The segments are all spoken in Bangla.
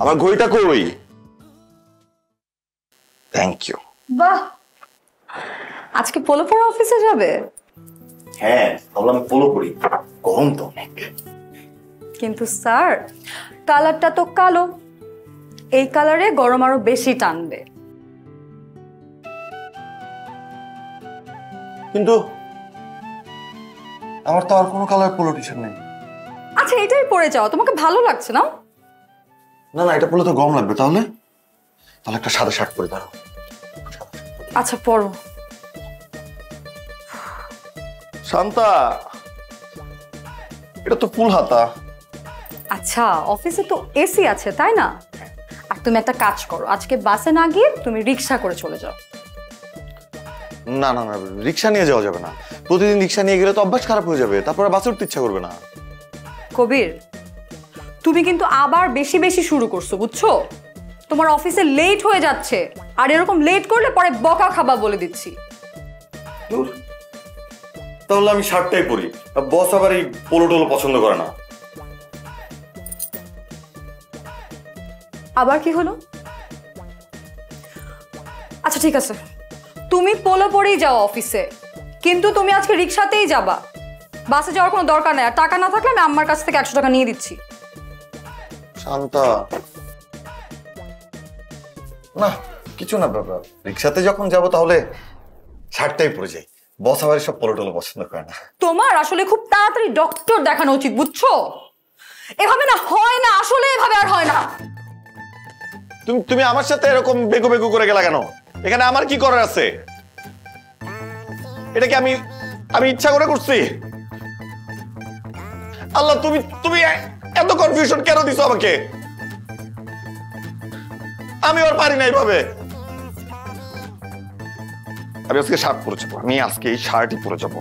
আমার ঘড়িটা কই? Thank you. বাহ, আজকে পোলো পরে অফিসে যাবে? হ্যাঁ, ভাবলাম পোলো পরি, গরম তো অনেক। কিন্তু স্যার, কালারটা তো কালো, এই কালারে গরম আরো বেশি টানবে। কিন্তু আমার তো আর কোনো কালার পোলো টি শার্ট নেই। আচ্ছা, এটাই পরে যাও, তোমাকে ভালো লাগছে না? না না, এটা পরলে তো গরম লাগবে। তাহলে তাহলে একটা সাদা শার্ট পরে দাও। আচ্ছা, পরো। শান্তা, এটা তো ফুল হাতা। আচ্ছা, অফিসে তো এসি আছে তাই না? আর তুমি একটা কাজ করো, আজকে বাসে না গিয়ে তুমি রিক্সা করে চলে যাও। না না না, রিক্সা নিয়ে যাওয়া যাবে না। প্রতিদিন রিক্সা নিয়ে গেলে তো অভ্যাস খারাপ হয়ে যাবে, তারপরে বাসে উঠতে ইচ্ছা করবে না। কবির, তুমি কিন্তু আবার বেশি বেশি শুরু করছো, বুঝছো? তোমার অফিসে লেট হয়ে যাচ্ছে, আর এরকম লেট করলে পরে বকা খাবা বলে দিচ্ছি। তাহলে আমি শার্টটাই পরি, বস আবার এই পোলো টোলো পছন্দ করে না। আবার কি হলো? আচ্ছা ঠিক আছে, তুমি পোলো পরেই যাও অফিসে, কিন্তু তুমি আজকে রিক্সাতেই যাবা, বাসে যাওয়ার কোনো দরকার নেই। আর টাকা না থাকলে আমি আম্মার কাছ থেকে 100 টাকা নিয়ে দিচ্ছি। শান্তা, না কিছু না বাবা, রিক্সাতে যখন যাব তাহলে শার্টটাই পরে যাই। বস আবার সব পোলো টোলো পছন্দ করে না। তোমার আসলে খুব তাড়াতাড়ি ডক্টর দেখানো উচিত, বুঝছো? এভাবে না হয় না, আসলে এভাবে আর হয় না। তুমি আমার সাথে এরকম বেগু বেগু করে গেলা কেন? এখানে আমার কি করার আছে? এটা কি আমি ইচ্ছা করে করছি? আল্লাহ, তুমি এত কনফিউশন কেন দিছো আমাকে? আমি আর পারি না এইভাবে। আমি আজকে শার্ট পরে যাবো, আমি আজকে এই শার্টই পরে যাবো।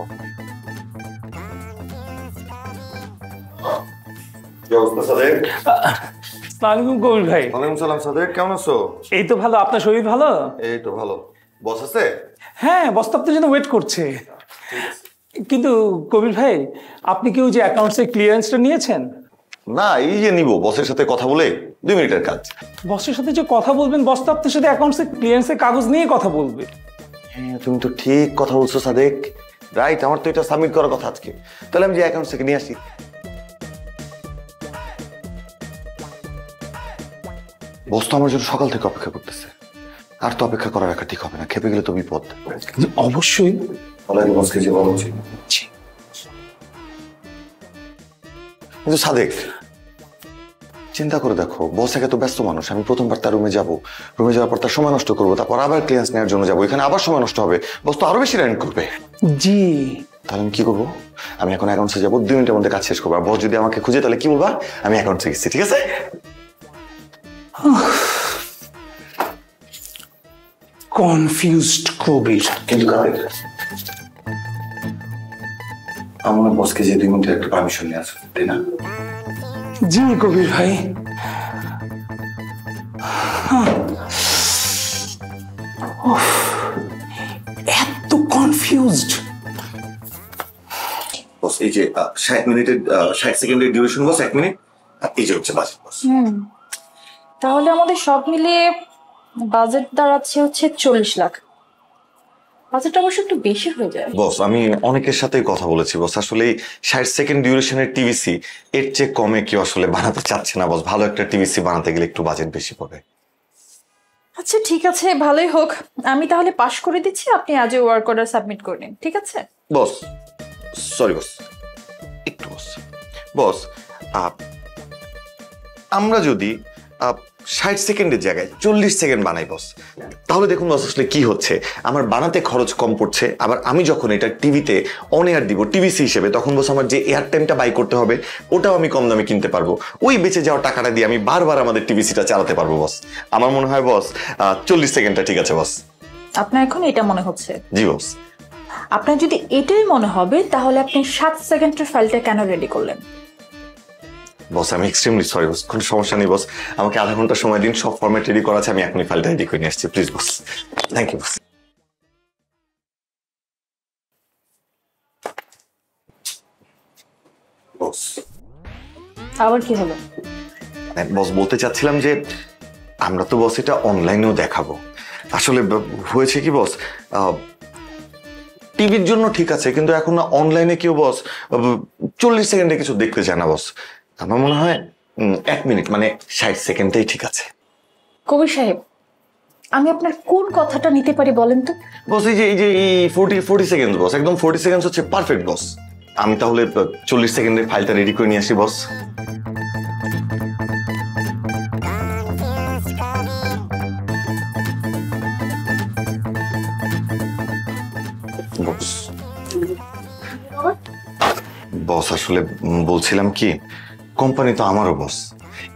কবির ভাই, ওয়ালাইকুম সালাম সাদেক, কেমন আছো? এই তো ভালো। আপনার শরীর ভালো? এই তো ভালো। বস আছে? হ্যাঁ, বস তো আপনার জন্য ওয়েট করছে। কিন্তু কবির ভাই, আপনি কি ওই যে অ্যাকাউন্টসের ক্লিয়ারেন্সটা নিয়েছেন? না, এই যে নিব, বসের সাথে কথা বলে 2 মিনিটের কাজ। বসের সাথে যে কথা বলবেন, বস তো আপনার সাথে অ্যাকাউন্টসের ক্লিয়ারেন্সের কাগজ নিয়ে কথা বলবে। হ্যাঁ, তুমি তো ঠিক কথা বলছো সাদেক। রাইট, আমার তো এটা সাবমিট করার কথা আজকে। তাহলে আমি যে অ্যাকাউন্ট থেকে নিয়ে আসি। বস তো আমার জন্য সকাল থেকে অপেক্ষা করতেছে, আর তো অপেক্ষা করা রাখা ঠিক হবে না। খেপে গেলে তো বিপদ। অবশ্যই। বসকে যে বলা উচিত। কিন্তু সাদেক, চিন্তা করে দেখো, বস একে তো ব্যস্ত মানুষ। আমি প্রথমবার তার রুমে যাব, রুমে যাওয়ার পর তার সময় নষ্ট করবো, তারপর আবার ক্লিয়ারেন্স নেওয়ার জন্য যাবো, এখানে আবার সময় নষ্ট হবে। বস তো আরো বেশি রান করবে। জি। তাহলে আমি কি করবো? আমি এখন অ্যাকাউন্টসে যাবো, 2 মিনিটের মধ্যে কাজ শেষ করবো। আর বস যদি আমাকে খুঁজে, তাহলে কি বলবা? আমি অ্যাকাউন্টসে গেছি, ঠিক আছে? কনফিউজড কবির। কিন্তু আমার বসকে যে 2 মিনিটের একটা পারমিশন নিয়ে আসো, তাই না? জি কবির ভাই। এত কনফিউজড। বস এই যে 60 মিনিটের 60 সেকেন্ডের ডিউরেশন, বস 1 মিনিট। এই যে হচ্ছে বাজেট বস। তাহলে আমাদের সব মিলিয়ে বাজেট দাঁড়াচ্ছে হচ্ছে 40 লাখ। বাজেটটা অবশ্য একটু বেশি হয়ে যায়। বস আমি অনেকের সাথেই কথা বলেছি বস, আসলে 60 সেকেন্ড ডিউরেশনের টিভিসি এর চেয়ে কমে কেউ আসলে বানাতে চাচ্ছে না বস। ভালো একটা টিভিসি বানাতে গেলে একটু বাজেট বেশি পড়বে। আচ্ছা ঠিক আছে, ভালোই হোক। আমি তাহলে পাস করে দিচ্ছি, আপনি আজই ওয়ার্ক অর্ডার সাবমিট করে নিন, ঠিক আছে? বস সরি বস, একটু বস। বস আমরা যদি 60 সেকেন্ডের জায়গায় 40 সেকেন্ড বানাই বস। তাহলে দেখুন বস আসলে কি হচ্ছে, আমার বানাতে খরচ কম পড়ছে, আবার আমি যখন এটা টিভিতে অন এয়ার দিব টিভিসি হিসেবে, তখন বস আমার যে এয়ার টাইমটা বাই করতে হবে ওটাও আমি কম দামে কিনতে পারবো। ওই বেঁচে যাওয়া টাকাটা দিয়ে আমি বারবার আমাদের টিভিসিটা চালাতে পারবো বস। আমার মনে হয় বস 40 সেকেন্ডটা ঠিক আছে বস। আপনার এখন এটা মনে হচ্ছে? জি বস। আপনার যদি এটাই মনে হবে তাহলে আপনি 7 সেকেন্ডের ফাইলটা কেন রেডি করলেন? বস আমি এক্সট্রিমলি সরি বস, কোনো সমস্যা নেই বস, আমাকে আধা ঘন্টা সময় দিন, সব ফরম্যাট রেডি করা আছে, আমি এখনই ফাইলটা রেডি করে নিয়ে আসছি please boss. Thank you boss. Boss আবার কি হলো? বস বলতে চাচ্ছিলাম যে আমরা তো বস এটা অনলাইনেও দেখাবো। আসলে হয়েছে কি বস, টিভির জন্য ঠিক আছে, কিন্তু এখন অনলাইনে কেউ বস 40 সেকেন্ডে কিছু দেখতে চায় না বস। আমার মনে হয় 1 মিনিট মানে 60 সেকেন্ডটাই ঠিক আছে। কবির সাহেব, আমি আপনার কোন কথাটা নিতে পারি বলেন তো? বস এই 40 সেকেন্ড বস, একদম 40 সেকেন্ড হচ্ছে পারফেক্ট বস। আমি তাহলে 40 সেকেন্ডের ফাইলটা রেডি করে নিয়ে আসি বস। বস বস আসলে বলছিলাম কি, কোম্পানি তো আমারও বস।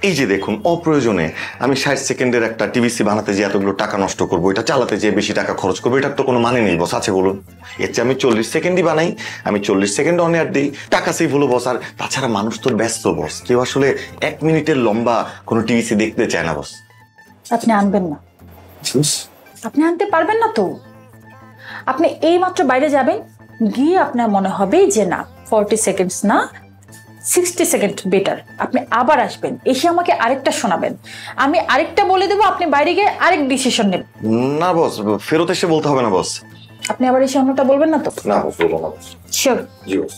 এই যে দেখুন অপ্রয়োজনে আমি 60 সেকেন্ডের একটা টিভিসি বানাতে যে এতগুলো টাকা নষ্ট করবো, এটা চালাতে যে বেশি টাকা খরচ করবো, এটার তো কোনো মানে নেই বস, আছে বলুন? এর চেয়ে আমি 40 সেকেন্ডই বানাই, আমি 40 সেকেন্ড অন এয়ার দিই, টাকা সেভ হলো বস। আর তাছাড়া মানুষ তো ব্যস্ত বস, কেউ আসলে 1 মিনিটের লম্বা কোনো টিভিসি দেখতে চায় না বস। আপনি আনবেন না? আপনি আনতে পারবেন না তো? আপনি এই মাত্র বাইরে যাবেন, গিয়ে আপনার মনে হবে যে না 40 সেকেন্ডস না 60 সেকেন্ড বেটার। আপনি আবার আসবেন, এসে আমাকে আরেকটা শোনাবেন, আমি আরেকটা বলে দেবো, আপনি বাইরে গিয়ে আরেক ডিসিশন নেবেন। না বস, ফেরত এসে বলতে হবে না বস। আপনি আবার এসে অন্যটা বলবেন না তো? না বস, বলবো না বস। শিওর? জি বস।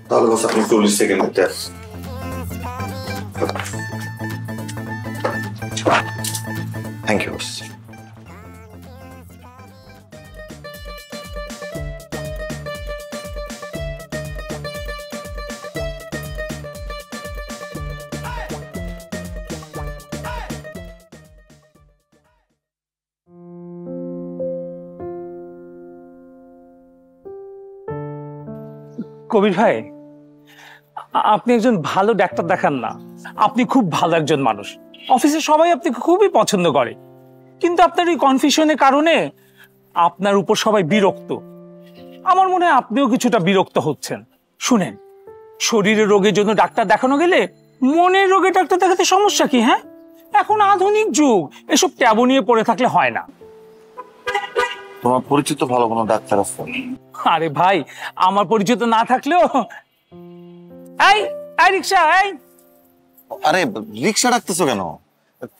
তাহলে বস আপনি 40 সেকেন্ড থ্যাংক ইউ বস। কবির ভাই, আপনি একজন ভালো ডাক্তার দেখান না, আপনি খুব ভালো একজন মানুষ, অফিসে সবাই আপনাকে খুবই পছন্দ করে, কিন্তু আপনার এই কনফিউশনের কারণে আপনার উপর সবাই বিরক্ত। আমার মনে হয় আপনিও কিছুটা বিরক্ত হচ্ছেন। শুনেন, শরীরের রোগের জন্য ডাক্তার দেখানো গেলে মনের রোগে ডাক্তার দেখাতে সমস্যা কি? হ্যাঁ, এখন আধুনিক যুগ, এসব ট্যাবু নিয়ে পড়ে থাকলে হয় না। তোমার পরিচিত ভালো কোনো ডাক্তার আছে? আরে ভাই, আমার পরিচিত না থাকলেও এই রিক্সা, আরে রিক্সা ডাকতেছো কেন?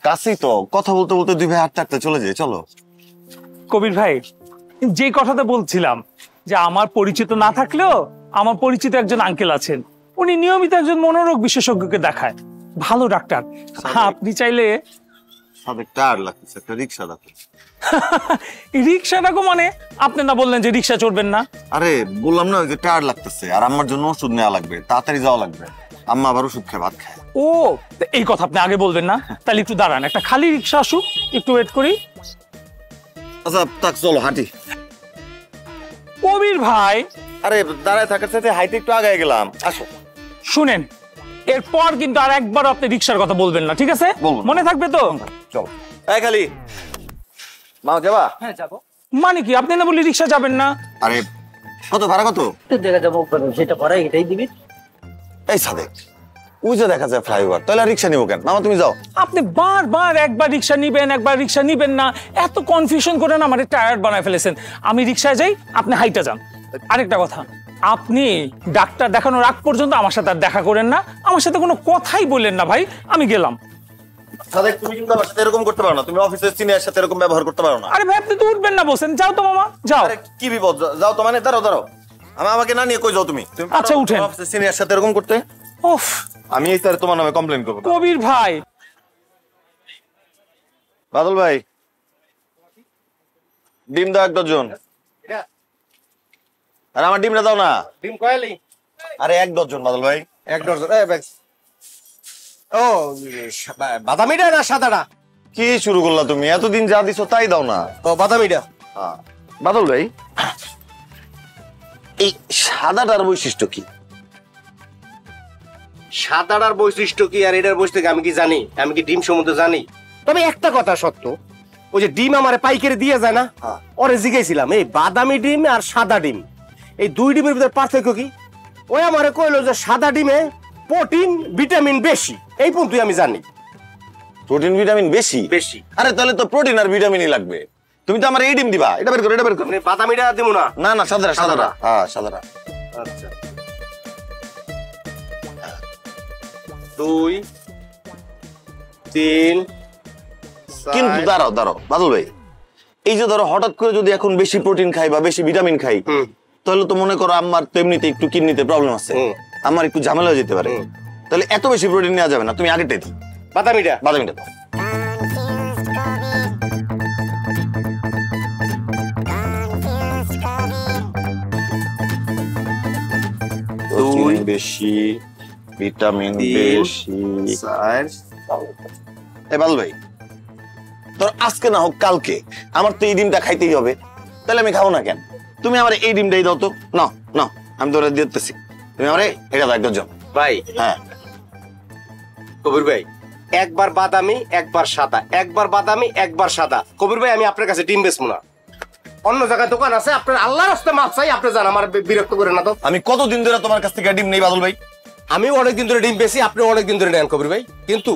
কাছেই তো, কথা বলতে বলতে দুই ভাই হাঁটতে হাঁটতে চলে যায়, চলো। কবির ভাই, যে কথাটা বলছিলাম যে আমার পরিচিত না থাকলেও আমার পরিচিত একজন আঙ্কেল আছেন, উনি নিয়মিত একজন মনোরোগ বিশেষজ্ঞকে দেখায়, ভালো ডাক্তার। আপনি চাইলে রিক্সা ডাকো। রিক্সা ডাকো মানে? আপনি না বললেন যে রিক্সা চড়বেন না? আরে বললাম না যে টায়ার লাগতেছে, আর আমার জন্য ওষুধ নেওয়া লাগবে, তাড়াতাড়ি যাওয়া লাগবে, আম্মা আবার ওষুধ খেয়ে ভাত খায়। ও, এই কথা আপনি আগে বলবেন না? তাহলে একটু দাঁড়ান, একটা খালি রিক্সা আসুক, একটু ওয়েট করি। আচ্ছা তাক, চলো হাঁটি। কবির ভাই, আরে দাঁড়ায় থাকার সাথে হাইটে একটু আগায় গেলাম, আসো। শুনেন, এরপর কিন্তু আর একবার আপনি রিক্সার কথা বলবেন না, ঠিক আছে? মনে থাকবে তো? চলো। এই খালি মা যাবা? হ্যাঁ যাবো। মানে কি, আপনি না বললি রিক্সা যাবেন না? আরে কত ভাড়া কত? দেখা যাবো, সেটা পরে এটাই দিবি। এই সাদেক, ওই যে দেখা যায় ফ্লাইওভার, তাহলে রিক্সা নিবো কেন? মামা তুমি যাও। আপনি বারবার একবার রিক্সা নিবেন একবার রিক্সা নিবেন না, এত কনফিউশন করে না আমার টায়ার্ড বানায় ফেলেছেন। আমি রিক্সায় যাই, আপনি হাইটা যান। আরেকটা কথা, আপনি ডাক্তার দেখানোর আগ পর্যন্ত আমার সাথে আর দেখা করেন না, আমার সাথে কোনো কথাই বললেন না ভাই, আমি গেলাম। সাদেক তুমি কিন্তু আমার সাথে এরকম করতে পারো না, তুমি অফিসের সিনিয়র সাথে এরকম ব্যবহার করতে পারো না। আরে ভাই, আপনি তো উঠবেন না বলছেন, যাও তো মামা, যাও। আরে কি বিপদ, যাও তো মানে, দাঁড়াও দাঁড়াও, আমাকে না নিয়ে কই যাও তুমি? আচ্ছা উঠেন। অফিসের সিনিয়র সাথে এরকম করতে? উফ, আমি এই স্যার তোমার নামে কমপ্লেইন করব। কবির ভাই। বাদল ভাই, ডিম দাও 1 ডজন। আরে আমার ডিমটা দাও না। ডিম কয়লি? আরে 1 ডজন বাদল ভাই। 1 ডজন। এই ব্যাগ ও বাদামিটা না সাদাটা? কি শুরু করলা তুমি? এতদিন যা দিছো তাই দাও না। ও বাদামিটা। বাদল ভাই, এই সাদাটার বৈশিষ্ট্য কি? সাদাটার বৈশিষ্ট্য কি আর এটার বৈশিষ্ট্য আমি কি জানি? আমি কি ডিম সম্বন্ধে জানি? তবে একটা কথা সত্য, ওই যে ডিম আমারে পাইকারি দিয়ে যায় না, ওরে জিজ্ঞাসিলাম এই বাদামি ডিম আর সাদা ডিম এই দুই ডিমের ভিতরে পার্থক্য কি? ওই আমারে কইলো যে সাদা ডিমে প্রোটিন ভিটামিন বেশি, এই পর্যন্ত আমি জানি। প্রোটিন ভিটামিন বেশি? বেশি। আরে তাহলে তো প্রোটিন আর ভিটামিনই লাগবে। তুমি তো আমার এই ডিম দিবা, এটা বের করো, এটা বের করো। বাদামিটা দিব না? না না, সাদাটা সাদাটা। হ্যাঁ সাদাটা। আচ্ছা 2 3 কিন্তু দাঁড়াও দাঁড়াও বাদল ভাই, এই যে ধরো হঠাৎ করে যদি এখন বেশি প্রোটিন খাই বা বেশি ভিটামিন খাই, তাহলে তো মনে করো আমার তো এমনিতে একটু কিডনিতে প্রবলেম আছে, আমার একটু ঝামেলা হয়ে যেতে পারে। তাহলে এত বেশি প্রোটিন নেওয়া যাবে না, তুমি আগেরটাই দাও। বাদামিটা? বাদামিটা দাও। প্রোটিন বেশি, ভিটামিন বেশি। এই বাদল ভাই, তোর আজকে না হোক কালকে আমার তো এই ডিমটা খাইতেই হবে, তাহলে আমি খাবো না কেন? তুমি আমার এই ডিমটাই দাও তো। না না, আমি তোরা দিতেছি, তুমি আমার এটা দাও একদম ভাই। হ্যাঁ কবির ভাই, একবার বাদামি একবার সাদা, একবার বাদামি একবার সাদা। কবির ভাই, আমি আপনার কাছে ডিম বেচবো না। অন্য জায়গায় দোকান আছে, আপনার আল্লাহর রাস্তায় মাপ চাই, আপনি জান, আমার বিরক্ত করে না তো। আমি কতদিন ধরে তোমার কাছ থেকে ডিম নেই বাদল ভাই? আমি অনেকদিন ধরে ডিম বেশি, আপনি অনেকদিন ধরে নেন কবির ভাই, কিন্তু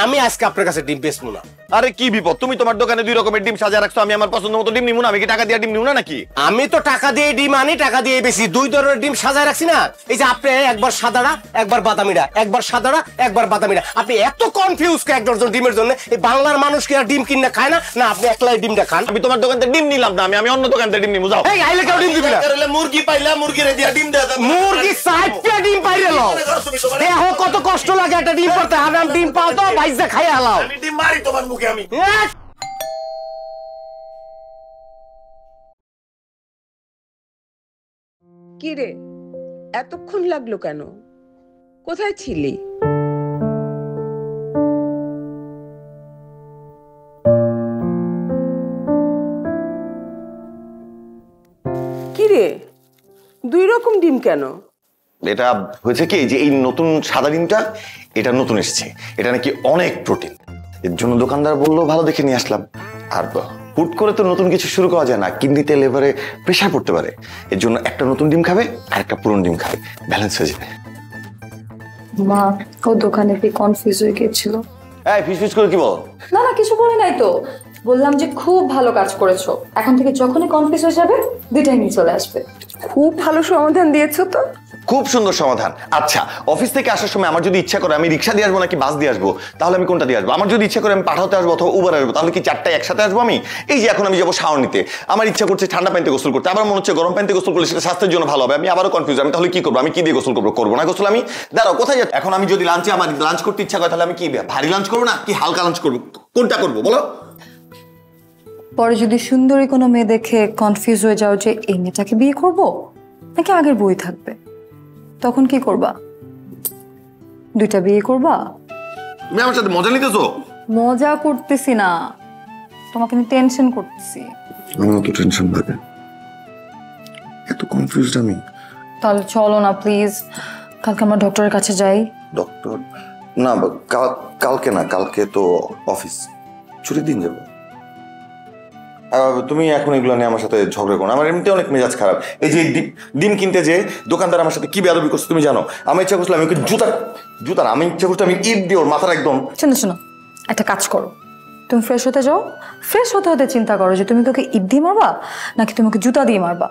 আমি আজকে আপনার কাছে ডিম বেচবো না। আরে কি বিপদ, তুমি তোমার দোকানে 2 রকমের ডিম সাজিয়ে রাখছো, আমি আমার পছন্দ মতো ডিম নিবো না? আমি কি টাকা দিয়ে ডিম নিবো না নাকি? আমি তো টাকা দিয়ে ডিম আনি, টাকা দিয়ে বেশি, 2 ধরনের ডিম সাজায় রাখছি না। এই যে আপনি একবার সাদাটা একবার বাদামিটা, একবার সাদাটা একবার বাদামিটা, আপনি এত কনফিউজ কে এক ডজন ডিমের জন্য? এই বাংলার মানুষ কি আর ডিম কিনে খায় না? না আপনি একলাই ডিমটা খান? আমি তোমার দোকান থেকে ডিম নিলাম না, আমি অন্য দোকান থেকে ডিম নিবো। যাও। এই আইলে কেউ ডিম দিবি না? মুরগি পাইলা, মুরগিরে দিয়া ডিম দেয়া দাও। মুরগি 60টা ডিম পাইরে লও, দেখো কত কষ্ট লাগে একটা ডিম পাতে। হারাম ডিম পাও তো ভাইজা খাইয়া হালাও। আমি ডিম মারি তোমার মুখে আমি। কি রে, এতক্ষণ লাগলো কেন? কোথায় ছিলি? কি রে, 2 রকম ডিম কেন? এটা হয়েছে কি যে এই নতুন সাদা ডিমটা, এটা নতুন এসেছে, এটা নাকি অনেক প্রোটিন, এর জন্য দোকানদার বললো ভালো দেখে নিয়ে আসলাম। আর হুট করে তো নতুন কিছু শুরু করা যায় না, কিডনিতে লিভারে প্রেশার পড়তে পারে, এর জন্য একটা নতুন ডিম খাবে আর একটা পুরনো ডিম খাবে, ব্যালেন্স হয়ে যাবে। মা ও দোকানে কি কনফিউজ হয়ে গিয়েছিল। এই ফিস করে কি বল? না না, কিছু বলি নাই তো, বললাম যে খুব ভালো কাজ করেছো, এখন থেকে যখনই কনফিউজ হয়ে যাবে 2টাই নিয়ে চলে আসবে। খুব ভালো সমাধান দিয়েছো তো। খুব সুন্দর সমাধান। আচ্ছা, অফিস থেকে আসার সময় আমার যদি ইচ্ছা করে আমি রিক্সা দিয়ে আসবো নাকি বাস দিয়ে আসবো, তাহলে আমি কোনটা দিয়ে আসবো? আমার যদি ইচ্ছা করে আমি পাঠাতে আসবো অথবা উবার আসবো, তাহলে কি 4টাই একসাথে আসবো আমি? এই যে এখন আমি যাবো শাওয়ার নিতে, আমার ইচ্ছা করছে ঠান্ডা পানিতে গোসল করতে, আবার মনে হচ্ছে গরম পানিতে গোসল করলে সেটা স্বাস্থ্যের জন্য ভালো হবে, আমি আবারও কনফিউজ। আমি তাহলে কি করবো? আমি কি দিয়ে গোসল করবো? করবো না গোসল আমি? দাঁড়াও, কোথায় যাচ্ছি এখন? আমি যদি লাঞ্চে আমার লাঞ্চ করতে ইচ্ছা করে, তাহলে আমি কি ভারী লাঞ্চ করবো না কি হালকা লাঞ্চ করবো? কোনটা করবো বলো? পরে যদি সুন্দরী কোনো মেয়ে দেখে কনফিউজ হয়ে যাও যে এই মেয়েটাকে বিয়ে করব নাকি আগের বই থাকবে, তখন কি করবা? 2টা বিয়ে করবা? তুমি আমার সাথে মজা নিতেছো? মজা করতেছি না, তোমাকে আমি টেনশন করতেছি। আমার তো টেনশন লাগে, এত কনফিউজড আমি। তাহলে চলো না প্লিজ, কালকে আমরা ডক্টরের কাছে যাই। ডক্টর না, কালকে না, কালকে তো অফিস, ছুটির দিন যাবো। তুমি এখন এগুলো নিয়ে আমার সাথে ঝগড়া করো, আমার এমনিতে অনেক মেজাজ খারাপ। এই যে ডিম কিনতে যে দোকানদার আমার সাথে কি বেয়াদবি করছে তুমি জানো? আমি ইচ্ছা করছিলাম আমি জুতা আমি ইচ্ছা করছিলাম আমি ইট দিয়ে ওর মাথার একদম। শোনো, একটা কাজ করো, তুমি ফ্রেশ হতে যাও, ফ্রেশ হতে হতে চিন্তা করো যে তুমি তোকে ইট দিয়ে মারবা নাকি তোমাকে জুতা দিয়ে মারবা।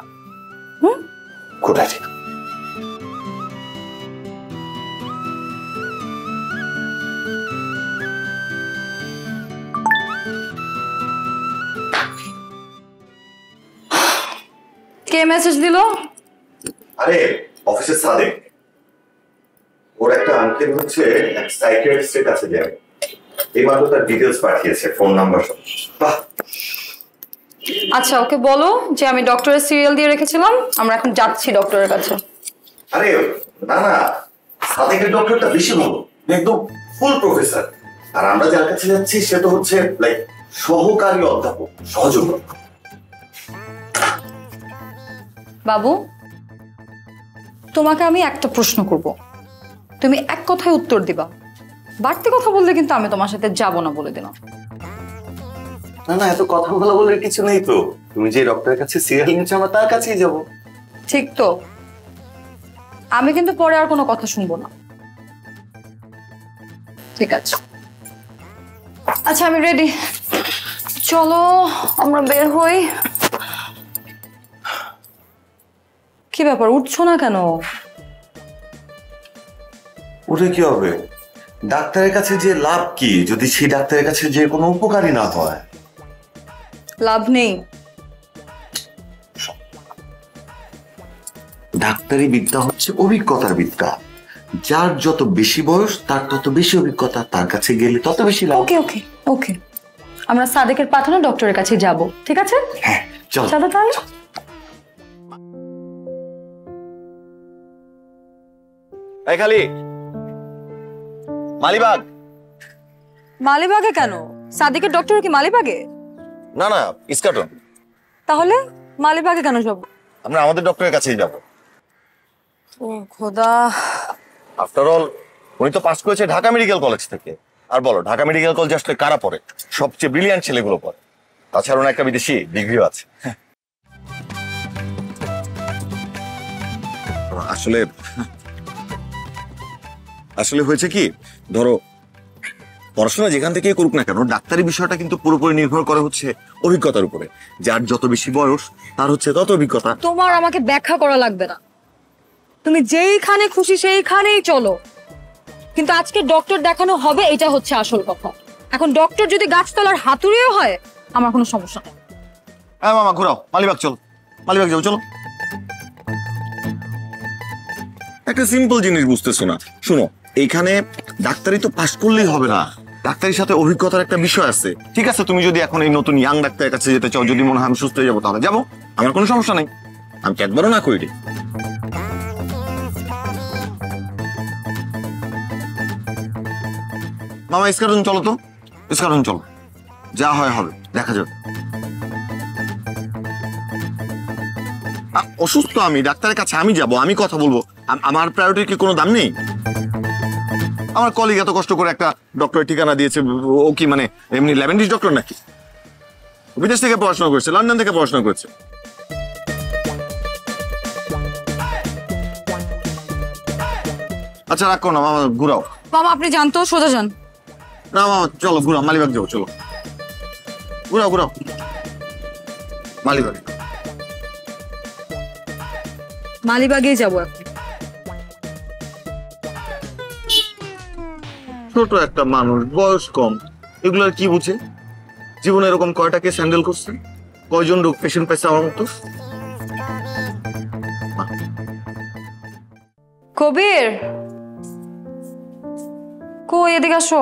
Good idea. কে মেসেজ দিল? আরে অফিসের সাদেক, ওর একটা আঙ্কেল হচ্ছে এক সাইকিয়াট্রিস্টের কাছে যাবে, এইমাত্র তার ডিটেলস পাঠিয়েছে, ফোন নাম্বার সব। বাহ, আচ্ছা ওকে বলো যে আমি ডক্টরের সিরিয়াল দিয়ে রেখেছিলাম, আমরা এখন যাচ্ছি ডক্টরের কাছে। আরে না না, সাদেকের ডক্টরটা বেশি ভালো, একদম ফুল প্রফেসর, আর আমরা যার কাছে যাচ্ছি সে তো হচ্ছে লাইক সহকারী অধ্যাপক, সহযোগী। বাবু, তোমাকে আমি একটা প্রশ্ন করব, তুমি এক কথায় উত্তর দিবা। বাড়তি কথা বললে কিন্তু আমি তোমার সাথে যাব না বলে দিলাম। না না, এত কথা বলার কিছু নেই তো। তুমি যে ডক্টরের কাছে সিরিয়াল নিচ্ছ, আমরা তার কাছেই যাব। ঠিক তো, আমি কিন্তু পরে আর কোনো কথা শুনবো না। ঠিক আছে, আচ্ছা আমি রেডি, চলো আমরা বের হই। কি ব্যাপার, উঠছো না কেন? উঠে কি হবে? ডাক্তারের কাছে যে লাভ কি যদি সেই ডাক্তারের কাছে যে কোনো উপকারী না হয়? লাভ নেই। ডাক্তারি বিদ্যা হচ্ছে অভিজ্ঞতার বিদ্যা। যার যত বেশি বয়স তার তত বেশি অভিজ্ঞতা, তার কাছে গেলে তত বেশি লাভ। ওকে ওকে ওকে, আমরা সাদেকের পাঠানো ডক্টরের কাছে যাব, ঠিক আছে? হ্যাঁ চলো। চলো তাহলে। এই খালি মালিবাগ। মালিবাগে কেন? সাদেকের ডক্টর কি মালিবাগে? না না, ইস্কাটন। তাহলে মালিবাগে কেন যাব? আমরা আমাদের ডক্টরের কাছেই যাব। ও খোদা। আফটার অল উনি তো পাস করেছে ঢাকা মেডিকেল কলেজ থেকে। আর বলো, ঢাকা মেডিকেল কলেজ আসলে কারা পড়ে? সবচেয়ে ব্রিলিয়ান্ট ছেলেগুলো পড়ে। তাছাড়া ওনার একটা বিদেশি ডিগ্রিও আছে। আসলে আসলে হয়েছে কি, ধরো পড়াশোনা যেখান থেকে করুক না কেন, ডাক্তারি বিষয়টা কিন্তু পুরোপুরি নির্ভর করে হচ্ছে অভিজ্ঞতার উপরে। যার যত বেশি বয়স তার হচ্ছে তত অভিজ্ঞতা। তোমার আমাকে ব্যাখ্যা করা লাগবে না, তুমি যেইখানে খুশি সেইখানেই চলো, কিন্তু আজকে ডক্টর দেখানো হবে, এটা হচ্ছে আসল কথা। এখন ডক্টর যদি গাছতলার হাতুড়িও হয় আমার কোনো সমস্যা নেই। হ্যাঁ মামা, ঘুরাও, মালিবাগ চলো, মালিবাগ যাও, চলো। একটা সিম্পল জিনিস বুঝতেছো না। শুনো, এইখানে ডাক্তারি তো পাশ করলেই হবে না, ডাক্তারির সাথে অভিজ্ঞতার একটা বিষয় আছে। ঠিক আছে, তুমি যদি এখন এই নতুন ইয়াং ডাক্তারের কাছে যেতে চাও, যদি মনে হয় আমি সুস্থ হয়ে যাবো, তাহলে যাবো, আমার কোনো সমস্যা নেই। আমি তো একবারও না করি। মামা ইস্কাটন চলো তো, ইস্কাটন চলো, যা হয় হবে, দেখা যাবে। অসুস্থ আমি, ডাক্তারের কাছে আমি যাব, আমি কথা বলবো, আমার প্রায়োরিটির কি কোনো দাম নেই? আমার কলিগ এত কষ্ট করে একটা ডক্টরের ঠিকানা দিয়েছে, ও কি মানে এমনি ল্যাভেন্ডিস ডক্টর নাকি? বিদেশ থেকে পড়াশোনা করছে, লন্ডন থেকে পড়াশোনা করছে। আচ্ছা রাখো না মামা, ঘুরাও। মামা আপনি জানতো, সোজা যান। না মামা চলো, ঘুরাও, মালিবাগ যাও, চলো, ঘুরাও ঘুরাও, মালিবাগ। মালিবাগেই যাবো এখন। ছোট একটা মানুষ, বয়স কম, এগুলো আর কি বুঝে? জীবনে এরকম কয়টা কেস হ্যান্ডেল করছে? কয়জন রোগ পেশেন্ট পাইছে আমার মতো? কবির, কই এদিকে আসো,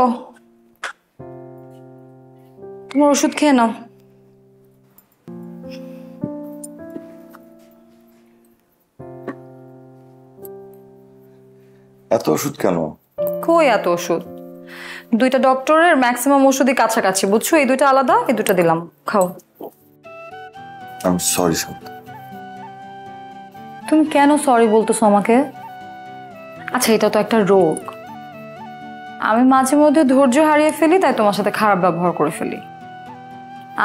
তোমার ওষুধ খেয়ে নাও। এত ওষুধ কেন? কই এত ওষুধ? দুইটা ডক্টরের ম্যাক্সিমাম ওষুধই কাছাকাছি, বুঝছো? এই দুইটা আলাদা, এই দুটো দিলাম, খাও। আই এম সরি শান্ত। তুমি কেন সরি বলতেছো আমাকে? আচ্ছা এটা তো একটা রোগ, আমি মাঝে মধ্যে ধৈর্য হারিয়ে ফেলি, তাই তোমার সাথে খারাপ ব্যবহার করে ফেলি।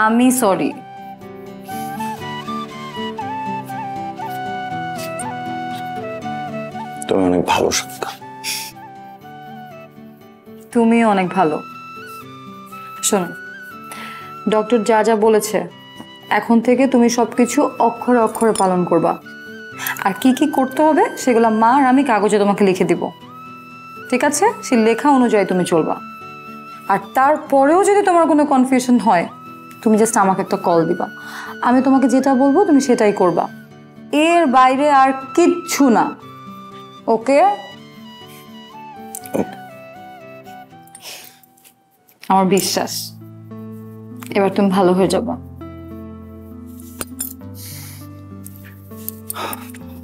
আমি সরি। তুমি অনেক ভালো শান্ত। তুমিও অনেক ভালো। শোনো, ডক্টর যা যা বলেছে এখন থেকে তুমি সবকিছু অক্ষরে অক্ষরে পালন করবা, আর কি কি করতে হবে সেগুলো মা আর আমি কাগজে তোমাকে লিখে দিব, ঠিক আছে? সেই লেখা অনুযায়ী তুমি চলবা। আর তারপরেও যদি তোমার কোনো কনফিউশন হয়, তুমি জাস্ট আমাকে একটা কল দিবা, আমি তোমাকে যেটা বলবো তুমি সেটাই করবা, এর বাইরে আর কিচ্ছু না। ওকে? আমার বিশ্বাস এবার তুমি ভালো হয়ে যাবে।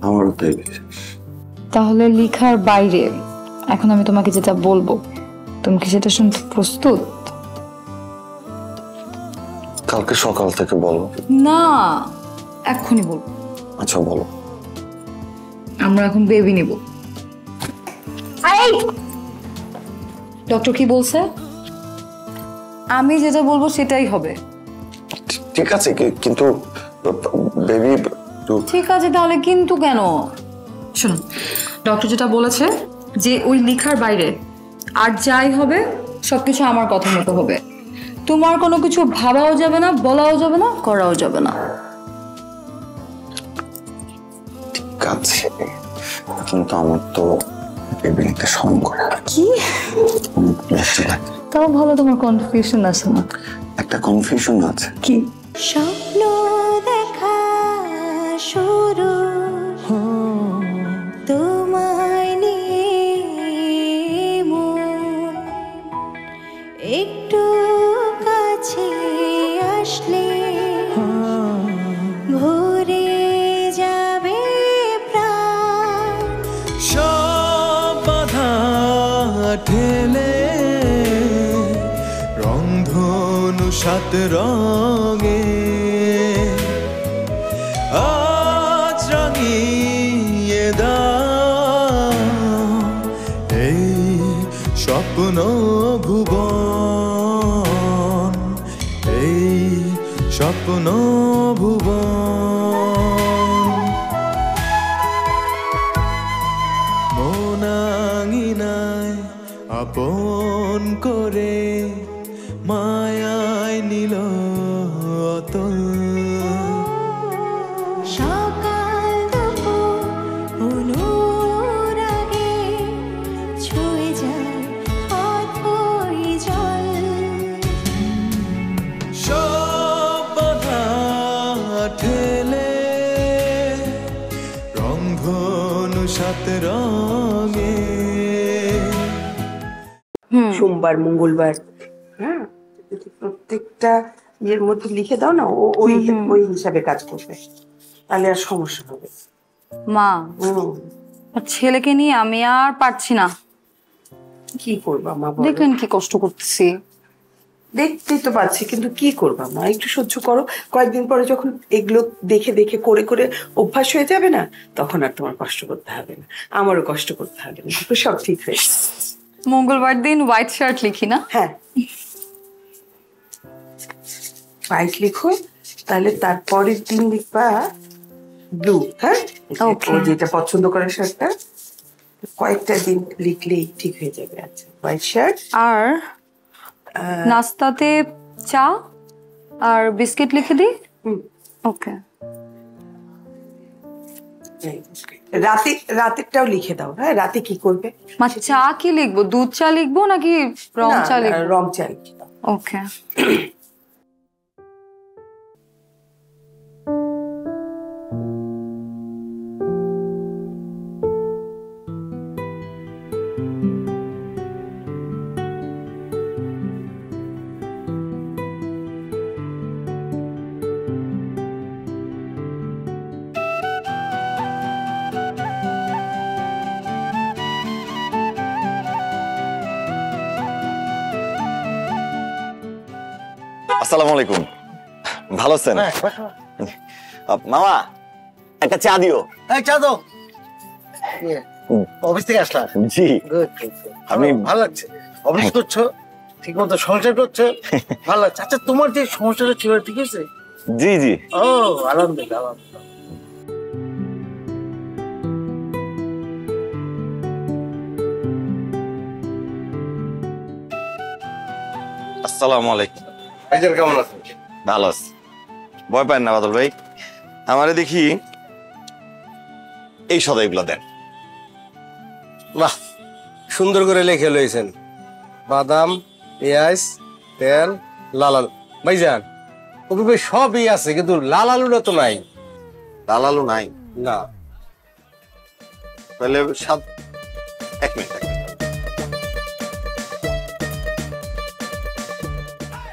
আমারও তাই বিশ্বাস। তাহলে লিখার বাইরে এখন আমি তোমাকে যেটা বলবো তুমি কি সেটা শুনতে প্রস্তুত? কালকে সকাল থেকে বলো। না, এক্ষুনি বলবো। আচ্ছা বলো। আমরা এখন বেবি নিব। ডক্টর কি বলছে? আমি যেটা বলবো সেটাই হবে। ঠিক আছে কিন্তু বেবি ঠিক আছে তাহলে কিন্তু কেন? শুনুন, ডক্টর যেটা বলেছে যে ওই লেখার বাইরে আর যাই হবে সবকিছু আমার কথা মতো হবে। তোমার কোনো কিছু ভাবাও যাবে না, বলাও যাবে না, করাও যাবে না। ঠিক আছে, কিন্তু আমার তো বেবি নিতে শরম করে। কি? তাও ভালো, তোমার কনফিউশন আছে না? একটা কনফিউশন আছে। কি? স্বপ্ন দেখা শুরু তোমায় নিয়ে মন একটু কাছে আসলে ভরে যাবে প্রাণ। সব বাধা ঠেলে রংধনু সাত রঙে আজ রাঙিয়ে দাও এই স্বপ্ন ভুবন, এই স্বপ্ন ভুবন। মনাঙিনায় আপন করে মায়ায় নিল অতল। সকাল দুপুর অনুরাগে ছুঁয়ে যায় অথই জল। সব বাধা ঠেলে রংধনু সাত রঙে। সোমবার মঙ্গলবার, হ্যাঁ, যদি প্রত্যেকটা ইয়ের মধ্যে লিখে দাও না, ওই ওই হিসাবে কাজ করবে, তাহলে আর সমস্যা হবে। মা, হুম, আর ছেলেকে নিয়ে আমি আর পারছি না। কি করবা মা বলো? দেখলেন কি কষ্ট করতেছি। দেখতেই তো পাচ্ছি, কিন্তু কি করবা মা, একটু সহ্য করো। কয়েকদিন পরে যখন এগুলো দেখে দেখে করে করে অভ্যাস হয়ে যাবে না, তখন আর তোমার কষ্ট করতে হবে না, আমারও কষ্ট করতে হবে না, তো সব ঠিক হয়ে যাবে। মঙ্গলবার দিন হোয়াইট শার্ট লিখি না? হ্যাঁ, হোয়াইট লিখো, তাহলে তারপরের দিন লিখবা ব্লু। হ্যাঁ, Okay. ও যেটা পছন্দ করে শার্টটা, কয়েকটা দিন লিখলেই ঠিক হয়ে যাবে। আচ্ছা, হোয়াইট শার্ট আর নাস্তাতে চা আর বিস্কিট লিখে দিই। ওকে। রাতেরটাও লিখে দাও। হ্যাঁ, রাতে কি করবে? মা, চা কি লিখবো? দুধ চা লিখবো নাকি রং না, চা না, লিখবো? রং চা লিখে দাও। ওকে। আসসালামু আলাইকুম, ভালো আছেন? মামা একটা চা দিও। চা দাও। অফিস থেকে আসলা? জি, আমি আমি- ভালো লাগছে। অফিস করছো, ঠিক মতো সংসার করছো, ভালো লাগছে। আচ্ছা, তোমার যে সমস্যাটা ছিল ঠিক আছে? জি জি। ও, আলহামদুলিল্লাহ, আলহামদুলিল্লাহ। আসসালামু আলাইকুম। ভাইজান কেমন আছেন? ভালো আছে, ভয় পান না বাদল ভাই। আমারে দেখি এই সদাইগুলো দেন। বাহ, সুন্দর করে লিখে লইছেন। বাদাম, পেঁয়াজ, তেল, লাল আলু। ভাইজান, ওকে ভাই সবই আছে, কিন্তু লাল আলুটা তো নাই। লাল আলু নাই? না। তাহলে সাত, এক মিনিট।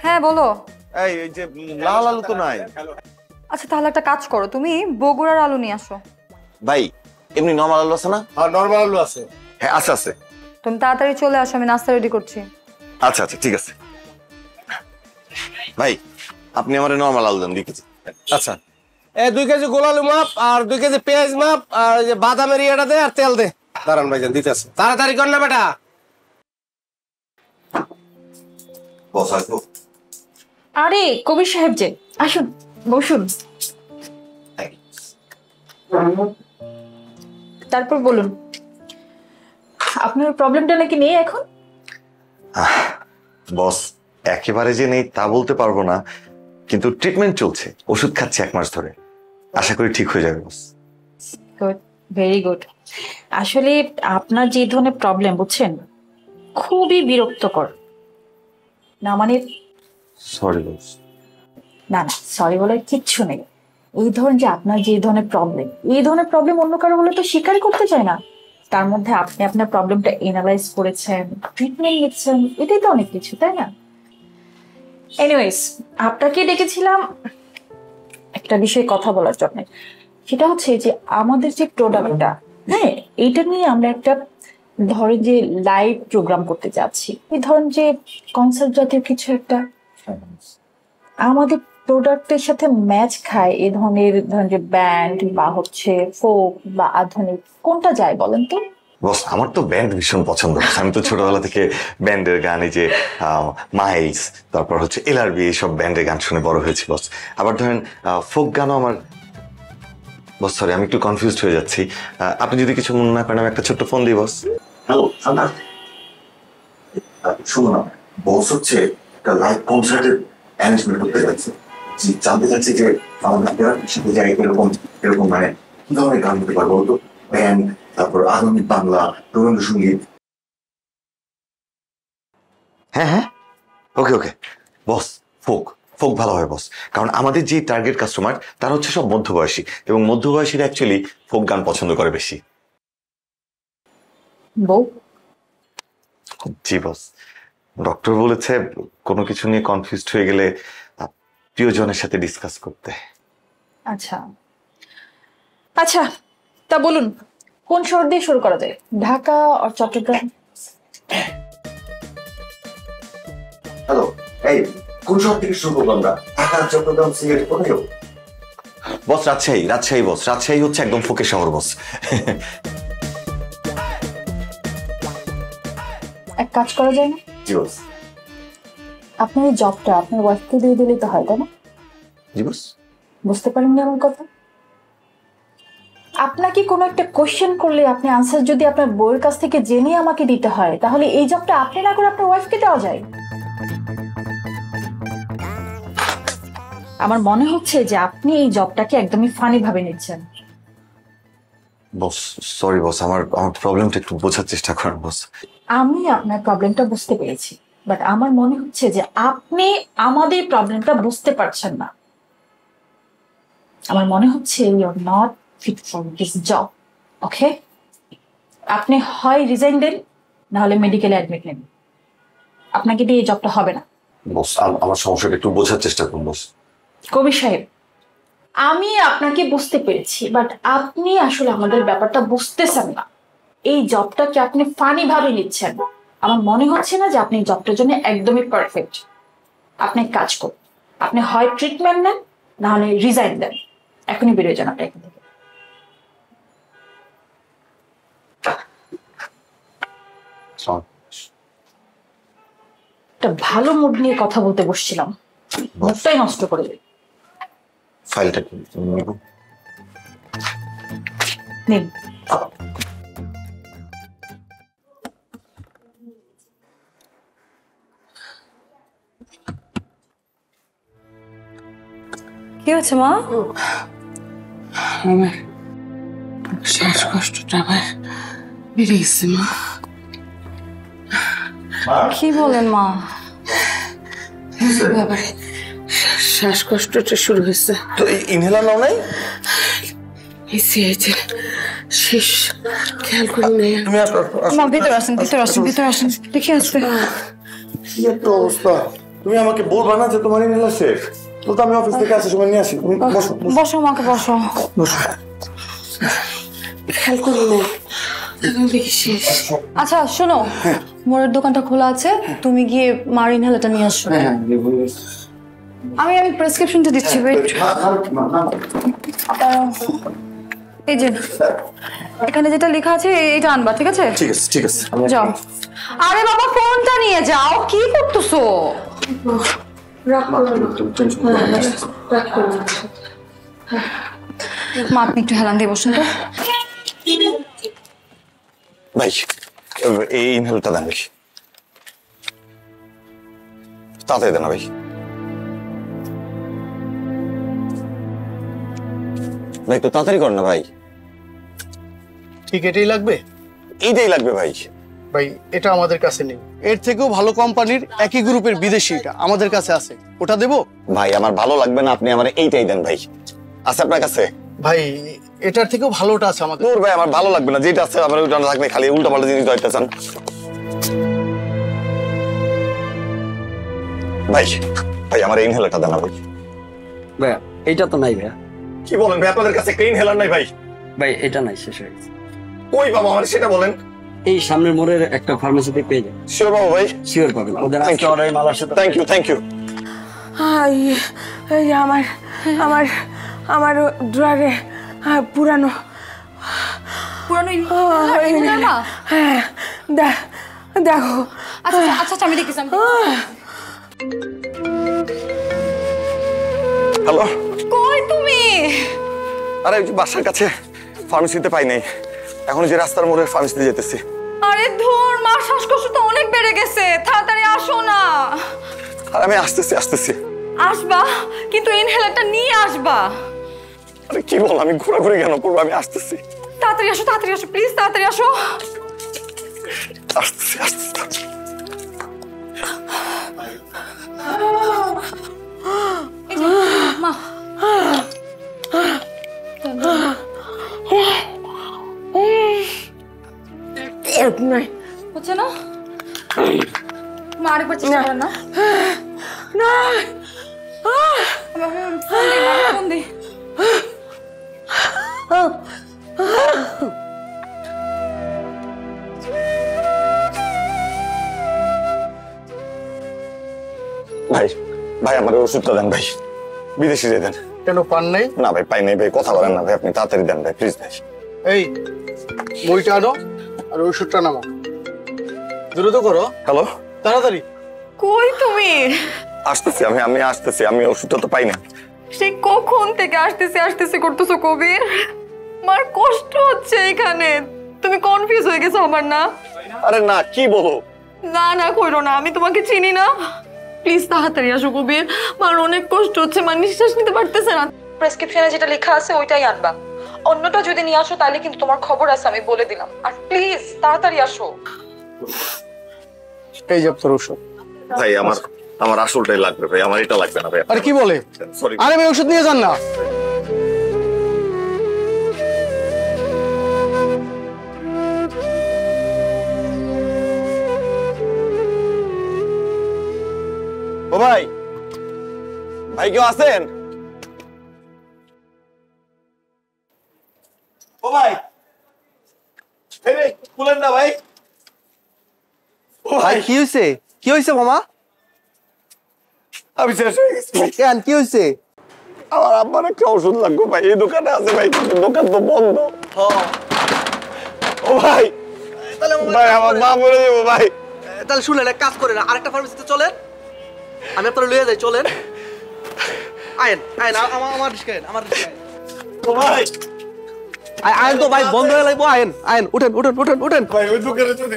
হ্যাঁ বলো। এই যে লাল আলু তো নাই। আচ্ছা তাহলে একটা কাজ করো, তুমি বগুড়ার আলু নিয়ে আসো। ভাই এমনি নরমাল আলু আছে না? আর নরমাল আলু আছে। হ্যাঁ আছে আছে। তুমি তাড়াতাড়ি চলে আসো, আমি নাস্তা রেডি করছি। আচ্ছা আচ্ছা ঠিক আছে ভাই, আপনি আমার নর্মাল আলুদম দিকেছি। আচ্ছা 2 কেজি গোলালু মাপ আর 2 কেজি পেঁয়াজ মাপ আর যে বাদামের ইয়েটা দে আর তেল দে। দাঁড়ান ভাইজান দিতেছে, তাড়াতাড়ি কর না বেটা। বস আসবো? আরে কবির সাহেব যে, আসুন বসুন। তারপর বলুন, আপনার প্রবলেমটা নাকি নেই এখন? বস একেবারে যে নেই তা বলতে পারবো না, কিন্তু ট্রিটমেন্ট চলছে, ওষুধ খাচ্ছি 1 মাস ধরে, আশা করি ঠিক হয়ে যাবে বস। Good, very good. আসলে আপনার যে ধরনের প্রবলেম বুঝছেন, খুবই বিরক্তকর। না মানে সরি বস। না না, সরি বলার কিচ্ছু নেই। এই ধরনের যে আপনার যে ধরনের প্রবলেম, এই ধরনের প্রবলেম অন্য কারো হলে তো স্বীকারই করতে চায় না। তার মধ্যে আপনি আপনার প্রবলেমটা এনালাইজ করেছেন, ট্রিটমেন্ট নিচ্ছেন, এটাই তো অনেক কিছু, তাই না? এনিওয়েজ, আপনাকে ডেকেছিলাম একটা বিষয়ে কথা বলার জন্য। সেটা হচ্ছে যে আমাদের যে প্রোডাক্টটা, হ্যাঁ, এইটা নিয়ে আমরা একটা ধরেন যে লাইভ প্রোগ্রাম করতে যাচ্ছি। এই ধরেন যে কনসার্ট জাতীয় কিছু একটা আমাদের প্রোডাক্টের সাথে ম্যাচ খায়। এই ধরনের ধরেন যে ব্যান্ড বা হচ্ছে ফোক বা আধুনিক, কোনটা যায় বলেন তো? বস আমার তো ব্যান্ড ভীষণ পছন্দ, আমি তো ছোটবেলা থেকে ব্যান্ডের গান, এই যে মাইলস, তারপর হচ্ছে এলআরবি, এইসব ব্যান্ডের গান শুনে বড় হয়েছি বস। আবার ধরেন ফোক গানও আমার। বস সরি, আমি একটু কনফিউজড হয়ে যাচ্ছি, আপনি যদি কিছু মনে না করেন আমি একটা ছোট্ট ফোন দিই বস। হ্যালো শান্তা, শুনো না, বস হচ্ছে একটা লাইভ কনসার্টের অ্যারেঞ্জমেন্ট করতে যাচ্ছে, জানতে চাচ্ছি যে আমাদের সাথে জায়গায় এরকম এরকম মানে কি ধরনের গান হতে পারবো তো? ব্যান্ড, তারপর আধুনিক বাংলা, রবীন্দ্রসঙ্গীত। হ্যাঁ হ্যাঁ, ওকে ওকে বস, ফোক ফোক ভালো হয় বস, কারণ আমাদের যে টার্গেট কাস্টমার তারা হচ্ছে সব মধ্যবয়সী, এবং মধ্যবয়সীরা অ্যাকচুয়ালি ফোক গান পছন্দ করে বেশি। বউ? জি বস, ডক্টর বলেছে কোনো কিছু নিয়ে কনফিউজড হয়ে গেলে প্রিয়জনের সাথে ডিসকাস করতে। আচ্ছা আচ্ছা, তা বলুন কোন শহর দিয়ে শুরু করা যায়, ঢাকা আর চট্টগ্রাম? হ্যালো, এই কোন শহর থেকে শুরু করবো আমরা? ঢাকা, চট্টগ্রাম, সিলেট, কোথায়? বস রাজশাহী, রাজশাহী বস, রাজশাহী হচ্ছে একদম ফোকের শহর বস। এক কাজ করা যায় না? জি বস। আপনার এই জবটা আপনার ওয়াইফকে দিয়ে দিলেই তো হয়, তাই না? জি বস। বুঝতে পারেননি আমার কথা? আপনাকে কোনো একটা কোশ্চেন করলে আপনি আনসার যদি আপনার বউয়ের কাছ থেকে জেনে আমাকে দিতে হয়, তাহলে এই জবটা আপনি না করে আপনার ওয়াইফকে দেওয়া যায়। আমার মনে হচ্ছে যে আপনি এই জবটাকে একদমই ফানি ভাবে নিচ্ছেন। বস সরি বস, আমার প্রবলেমটা একটু বোঝার চেষ্টা করেন বস। আমি আপনার প্রবলেমটা বুঝতে পেরেছি, বাট আমার মনে হচ্ছে যে আপনি আমাদের প্রবলেমটা বুঝতে পারছেন না। আমার মনে হচ্ছে you are not fit for this job. Okay, আপনি হয় রিজাইন দেন, না হলে মেডিকেলে অ্যাডমিট নেন। আপনাকে দিয়ে এই জবটা হবে না। বস আমার সমস্যাটা একটু বোঝার চেষ্টা করুন বস। কবির সাহেব, আমি আপনাকে বুঝতে পেরেছি, বাট আপনি আসলে আমাদের ব্যাপারটা বুঝতেছেন না। এই জবটাকে আপনি ফানি ভাবে নিচ্ছেন। আমার মনে হচ্ছে না যে আপনি এই জবটার জন্য একদমই পারফেক্ট। আপনি এক কাজ করুন, আপনি হয় ট্রিটমেন্ট নেন, না হলে রিজাইন দেন। এখনই বেরিয়ে যান আপনি এখান থেকে। একটা ভালো মুড নিয়ে কথা বলতে বসছিলাম, মুডটাই নষ্ট করে দিই। ফাইলটা নিব। নিন। কি হচ্ছে মা? আমার শ্বাসকষ্টটা আবার বেড়ে গেছে মা। কি বলেন মা? বাবারে শ্বাসকষ্টটা শুরু হয়েছে। তো ইনহেলার নাও নাই? শেষ খেয়াল করি নাই। মা ভিতরে আসেন, ভিতরে আসেন, ভিতরে আসেন, দেখে আসবে। কি একটা অবস্থা! তুমি আমাকে বলবা না যে তোমার ইনহেলার শেষ? তো আমি অফিস থেকে আসি, সময় নিয়ে আসি। বসো বসো, মাকে বসো। খেয়াল করি নাই, দেখি শেষ। আচ্ছা শোনো, মোড়ের দোকানটা খোলা আছে, তুমি গিয়ে মার ইনহেলারটা নিয়ে আসো। আমি প্রেসক্রিপশনটা দিচ্ছি, ওয়েট। এই যে এখানে যেটা লেখা আছে এইটা আনবা, ঠিক আছে? ঠিক আছে, ঠিক আছে। যাও। আরে বাবা, ফোনটা নিয়ে যাও, কি করতেছো? মা, আপনি একটু হেলান দিয়ে বসুন তো। ভাই এই ইনহেলটা দেন ভাই, তাড়াতাড়ি দেন না ভাই। ভাই একটু তাড়াতাড়ি করেন না ভাই। ঠিক এটাই লাগবে? এইটাই লাগবে ভাই। ভাই এটা আমাদের কাছে নেই, এর থেকেও ভালো কোম্পানির একই গ্রুপের বিদেশি এটা আমাদের কাছে আছে, ওটা দেবো? ভাই আমার ভালো লাগবে না, আপনি আমার এইটাই দেন ভাই। আছে আপনার কাছে? ভাই এটার থেকেও ভালোটা আছে আমাদের। নূর ভাই আমার ভালো লাগবে না, যেটা আছে আমার ওইটা থাকলে খালি উল্টা পাল্টা জিনিস হইতে চান। ভাই ভাই আমার ইনহেলারটা দেন না ভাই। ভাইয়া এইটা তো নাই ভাইয়া। কি বলেন ভাই, আপনাদের কাছে একটা ইনহেলার নাই ভাই? ভাই এটা নাই, শেষ হয়ে গেছে। কই বাবা আমার সেটা বলেন। এই সামনের মোড়ের একটা ফার্মেসিতে পেয়ে যাবেন। শিওর বাবু ভাই? শিওর পাবেন, ওদের আজকে অর্ডারে মাল আসে তো। Thank you, thank you. এই আমার আমার আমার ড্রয়ারে পুরানো ইনহেলার মা? হ্যাঁ, দেখো। আচ্ছা আচ্ছা, আমি দেখতেছি। হ্যালো, কই তুমি? আরে ওই যে বাসার কাছে ফার্মেসিতে পাই নাই, এখন যে রাস্তার মোড়ের ফার্মেসিতে যেতেছি। আরে ধুর, মা শ্বাসকষ্ট তো অনেক বেড়ে গেছে, তাড়াতাড়ি আসো না। আর আমি আসতেছি আসতেছি। আসবা, কিন্তু ইনহেলারটা নিয়ে আসবা। আরে কি বল, আমি ঘোরাঘুরি কেন করবো, আমি আসতেছি। তাড়াতাড়ি আসো প্লিজ, তাড়াতাড়ি আসো। আসতেছি আসতেছি। মা হচ্ছে না? মা আরেকবার চেষ্টা করেন না। ফোন দি। ভাই ভাই আমার ওষুধটা দেন ভাই, বিদেশি দিয়ে দেন। কেন পান নাই? না ভাই পাই নাই ভাই, কথা বলেন না ভাই, আপনি তাড়াতাড়ি দেন ভাই প্লিজ ভাই। এই বইটা আনো আর ওষুধটা নামাও, দ্রুত করো। হ্যালো, তাড়াতাড়ি। কই তুমি? আসতেছি আমি আসতেছি, আমি ওষুধটা তো পাই না। সেই কখন থেকে আসতেছি করতেছো কবির? মার কষ্ট হচ্ছে এখানে, তুমি কনফিউজ হয়ে গেছো আমার না? আরে না, কি বলো? না কইরো না, আমি তোমাকে চিনি না। প্লিজ তাড়াতাড়ি আসো কবির, মার অনেক কষ্ট হচ্ছে, মা নিঃশ্বাস নিতে পারতেছে না। প্রেসক্রিপশনে যেটা লেখা আছে ওইটাই আনবা, অন্যটা যদি নিয়ে আসো তাহলে কিন্তু তোমার খবর আছে, আমি বলে দিলাম। আর প্লিজ তাড়াতাড়ি আসো। এই যে তোর ওষুধ। ভাই আমার আসলটাই লাগবে ভাই, আমার এটা লাগবে না ভাই। আরে কি বলে? সরি। আরে ভাই ওষুধ নিয়ে যান না। ও ভাই, ভাই কেউ আছেন? ও ভাই, খুলেন না ভাই। ও ভাই কি হয়েছে? কি হয়েছে মামা? আমি শেষ হয়ে গেছি। কেন কি হয়েছে? আমার আব্বার একটা ওষুধ লাগবে ভাই, এই দোকানে আছে ভাই, কিন্তু দোকান তো বন্ধ। ও ভাই, ভাই আমার মা মরে যাবো ভাই। তাহলে শুনেন, এক কাজ করেন, আরেকটা ফার্মেসিতে চলেন, আমি আপনারা লইয়া যাই, চলেন। আয়েন আমার রিস্কে আমার রিস্কে ও ভাই, আয়েন তো ভাই, বন্ধ হয়ে লাগবো। আয়েন উঠেন ভাই ওই দোকানে যদি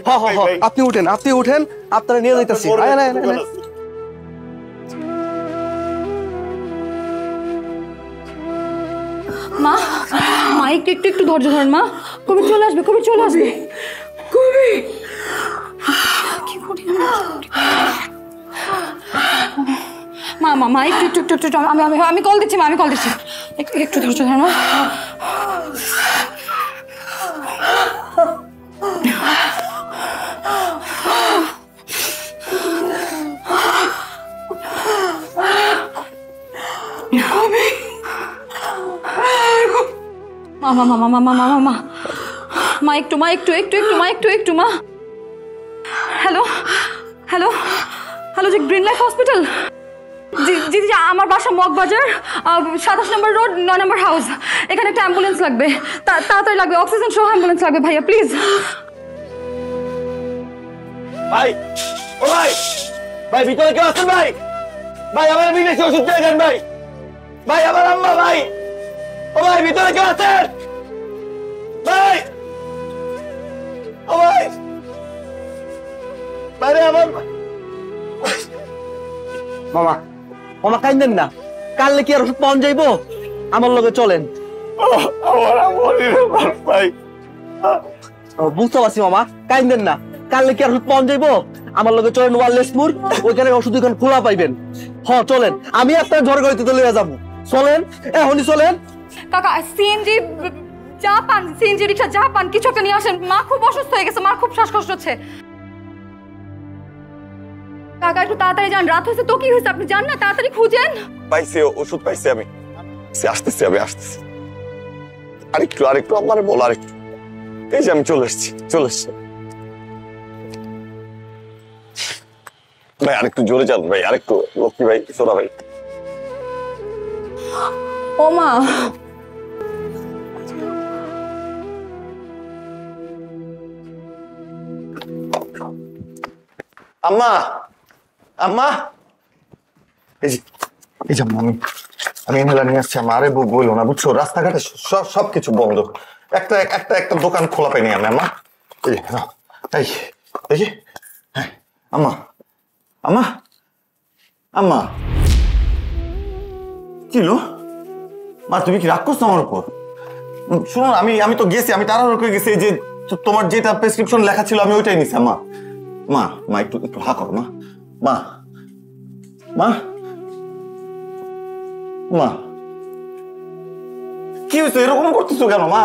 আপনি উঠেন, আপনারা নিয়ে যাইতেছি। আয়েন মা একটু ধৈর্য ধরেন মা, কবির চলে আসবে। কি করি মা একটু আমি কল দিচ্ছি মা, একটু ধৈর্য ধরেন মা। মা একটু হ্যালো হ্যালো হ্যালো জি গ্রিন লাইফ হসপিটাল। জি জি জি আমার বাসা মগবাজার 27 নম্বর রোড 9 নম্বর হাউস। এখানে একটা অ্যাম্বুলেন্স লাগবে, তাড়াতাড়ি লাগবে, অক্সিজেন সহ অ্যাম্বুলেন্স লাগবে ভাইয়া প্লিজ। ভাই ও ভাই, ভাই ভিতরে কেউ আছেন ভাই? ভাই আমার বিদেশি ওষুধ পেয়ে যান ভাই। ভাই আমার আম্মা ভাই, ও ভাই ভিতরে কেউ আছেন ভাই? ও ভাই, বাইরে আমার মামা মামা কাইন্দেন না, কাললে কি আর ওষুধ পাওয়া যাইবো? আমার লগে চলেন। আমার আম্মা ভাই, বুঝতে পারছি মামা, কাইন্দেন না, কাললে কি আর ওষুধ পাওয়া যাইবো? আমার লগে চলেন ওয়ারলেসমুর, ওইখানে ওষুধ দোকান খোলা পাইবেন। চলেন, আমি আপনার ঝড় গাড়িতে লইয়া যাবো। চলেন এখনই চলেন। কাকা সিএনজি যা পান, সিএনজি রিক্সা যা পান কিছু একটা নিয়ে আসেন। মা খুব অসুস্থ হয়ে গেছে, মার খুব শ্বাসকষ্ট হচ্ছে। কাকা একটু তাড়াতাড়ি যান, রাত হয়েছে তো কি হয়েছে আপনি জান না, তাড়াতাড়ি খুঁজেন। পাইছি, ওষুধ পাইছি আমি। আসতেছি আমি আসতেছি। আরেকটু আমার বল, আরেকটু। এই যে আমি চলে এসছি। ভাই আরেকটু জোরে চাল ভাই, আরেকটু। লক্ষ্মী ভাই, সোনা ভাই। ও মা, আম্মা আম্মা, এই যে আম্মা, আমি ইনহেলার নিয়ে আসছি। আমার আরে বললো না বুঝছো, রাস্তাঘাটে সবকিছু বন্ধ, একটা দোকান খোলা পাইনি আমি। আম্মা এই যে হ্যাঁ, আম্মা আম্মা আম্মা, কি হলো মা? তুমি কি রাগ করছো আমার উপর? শোনো, আমি তো গেছি, আমি তাড়াহুড়ো করে গেছি। যে তোমার যেটা প্রেসক্রিপশন লেখা ছিল আমি ওইটাই নিছি। আম্মা মা মা একটু হা করো মা। মা মা মা, কি হয়েছে? এরকম করতেছো কেন মা?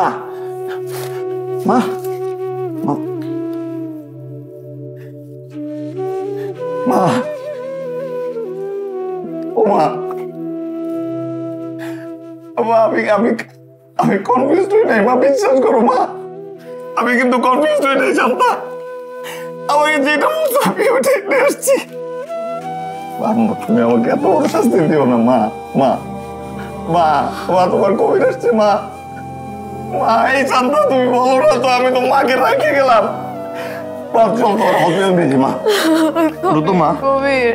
মা মা ও মা, আমি কনফিউজড হই নাই মা, বিশ্বাস করো মা। আমি কিন্তু কনফিউজড হই নাই, জানতা আমাকে যেটা বলছো আমি ওইটাই নিয়ে আসছি। তুমি আমাকে এত বড় শাস্তি দিও না মা। মা মা মা, তোমার কোভিড আসছে মা। মা এই জানতা, তুমি বলো না তো, আমি তো মাকে রাখে গেলাম। হসপিটাল দিয়েছি মা। মা কবির,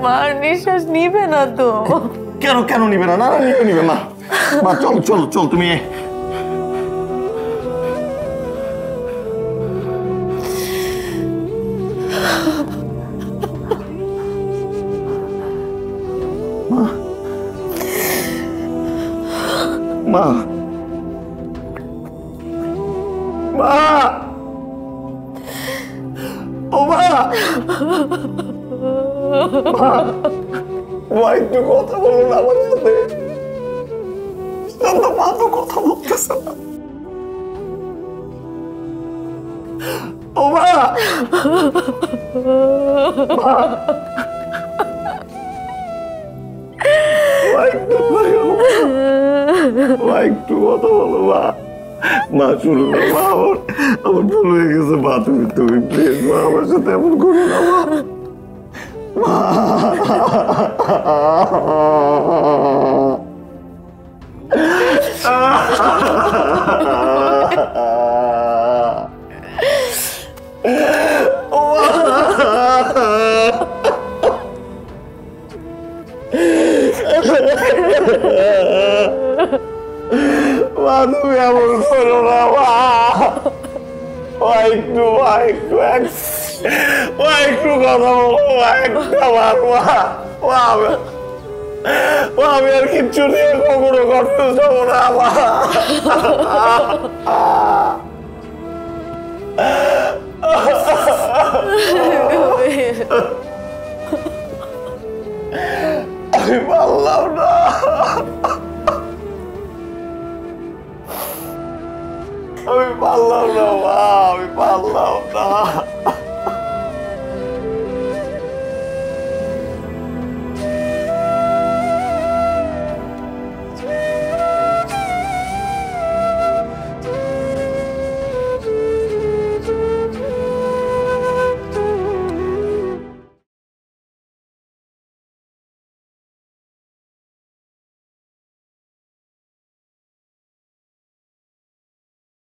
মার নিঃশ্বাস নিবে না তো? কেন নিবে না? না নিবে মা। মা চল তুমি। মা মা ও মা, মা একটু কথা বলো না আমার সাথে। মা তো কথা বলতেছে না। ও মা একটু কথা বলো মা। মা শুনো না মা, আমার ভুল হয়ে গেছে মা। তুমি প্লিজ মা, আমার সাথে এমন করো না মা। মা তুমি এমন করো না মা। একটু কথা বলো, একটা বার মা। আমি আর কিচ্ছু নিয়ে কখনো কনফিউজ হবো না মা। আমি পারলাম না।